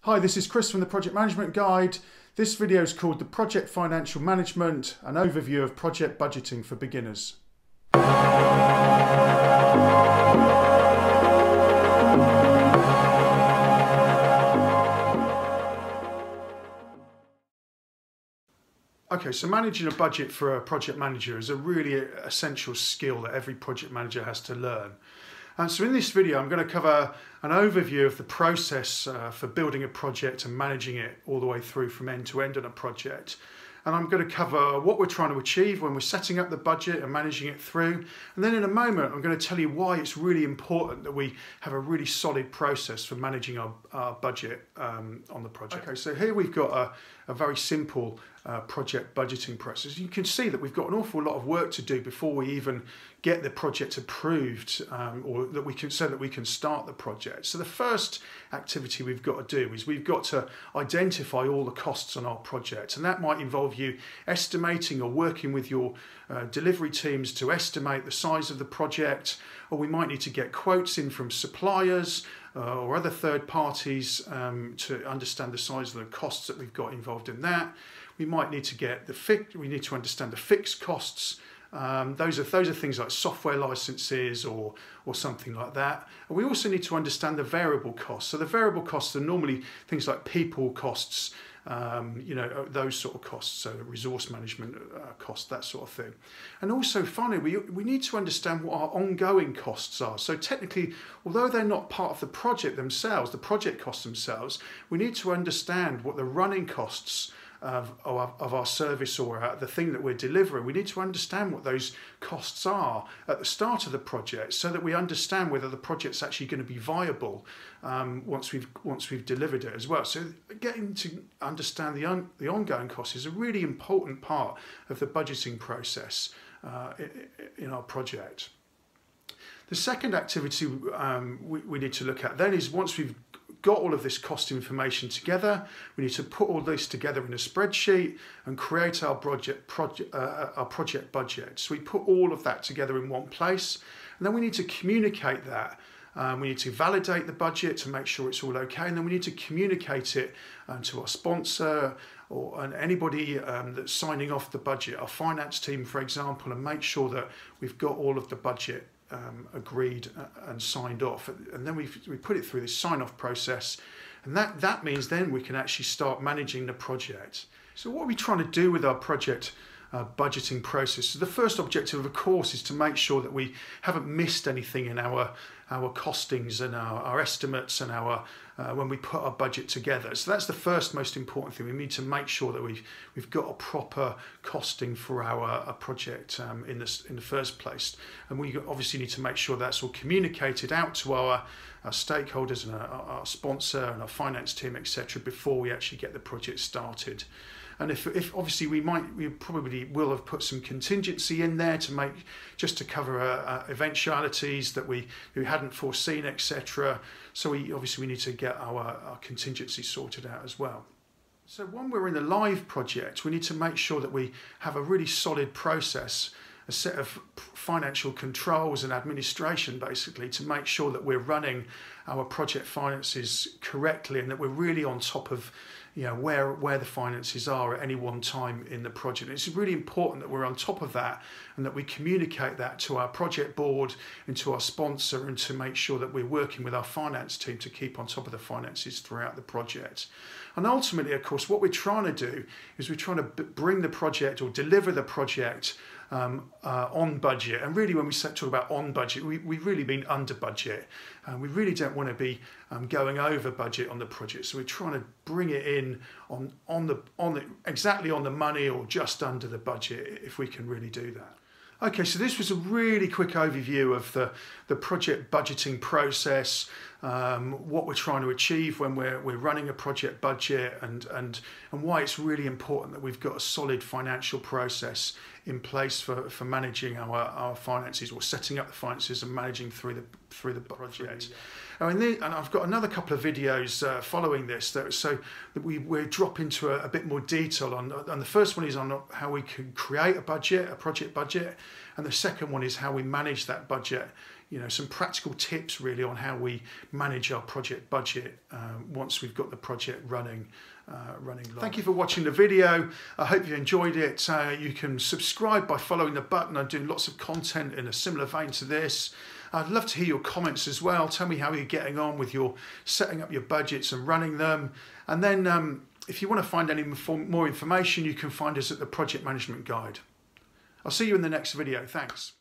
Hi, this is Chris from the Project Management Guide. This video is called The Project Financial Management, an overview of project budgeting for beginners. Okay, so managing a budget for a project manager is a really essential skill that every project manager has to learn. And so in this video, I'm going to cover an overview of the process for building a project and managing it all the way through from end to end on a project. And I'm going to cover what we're trying to achieve when we're setting up the budget and managing it through. And then in a moment, I'm going to tell you why it's really important that we have a really solid process for managing our budget on the project. Okay, so here we've got a very simple project budgeting process. You can see that we've got an awful lot of work to do before we even get the project approved or that we can start the project. So the first activity we've got to do is we've got to identify all the costs on our project, and that might involve you estimating or working with your delivery teams to estimate the size of the project, or we might need to get quotes in from suppliers or other third parties to understand the size of the costs that we've got involved in that. We might need to get we need to understand the fixed costs. Those are things like software licenses or something like that. And we also need to understand the variable costs. So the variable costs are normally things like people costs, those sort of costs, so resource management costs, that sort of thing. And also finally, we need to understand what our ongoing costs are. So technically, although they're not part of the project themselves, the project costs themselves, we need to understand what the running costs of our service or the thing that we're delivering. We need to understand what those costs are at the start of the project so that we understand whether the project's actually going to be viable once we've delivered it as well. So getting to understand the ongoing costs is a really important part of the budgeting process in our project. The second activity we need to look at then is once we've got all of this cost information together, we need to put all this together in a spreadsheet and create our project budget. So we put all of that together in one place, and then we need to communicate that. We need to validate the budget to make sure it's all okay, and then we need to communicate it to our sponsor and anybody that's signing off the budget, our finance team, for example, and make sure that we've got all of the budget agreed and signed off, and then we put it through this sign-off process, and that means then we can actually start managing the project. So what are we trying to do with our project budgeting process? So the first objective, of course, is to make sure that we haven't missed anything in our costings and our estimates and when we put our budget together. So that's the first most important thing. We need to make sure that we've got a proper costing for our project in the first place, and we obviously need to make sure that's all communicated out to our stakeholders and our sponsor and our finance team, etc., before we actually get the project started. And if obviously we probably will have put some contingency in there just to cover eventualities that we hadn't foreseen, etc. So we need to get our contingency sorted out as well. So when we're in a live project, we need to make sure that we have a really solid process, a set of financial controls and administration, basically, to make sure that we're running our project finances correctly and that we're really on top of where the finances are at any one time in the project. It's really important that we're on top of that and that we communicate that to our project board and to our sponsor, and to make sure that we're working with our finance team to keep on top of the finances throughout the project. And ultimately, of course, what we're trying to do is we're trying to bring the project or deliver the project on budget. And really, when we talk about on budget, we really mean under budget. We really don't want to be going over budget on the project. So we're trying to bring it in exactly on the money or just under the budget, if we can really do that. Okay, so this was a really quick overview of the project budgeting process, what we're trying to achieve when we're running a project budget, and why it's really important that we've got a solid financial process in place for managing our finances, or setting up the finances and managing through the project. And I've got another couple of videos following this, so that we drop into a bit more detail on. And the first one is on how we can create a project budget, and the second one is how we manage that budget some practical tips really on how we manage our project budget once we've got the project running live. Thank you for watching the video. I hope you enjoyed it. You can subscribe by following the button. I'm doing lots of content in a similar vein to this. I'd love to hear your comments as well. Tell me how you're getting on with your setting up your budgets and running them. And then if you want to find any more information, you can find us at the Project Management Guide. I'll see you in the next video. Thanks.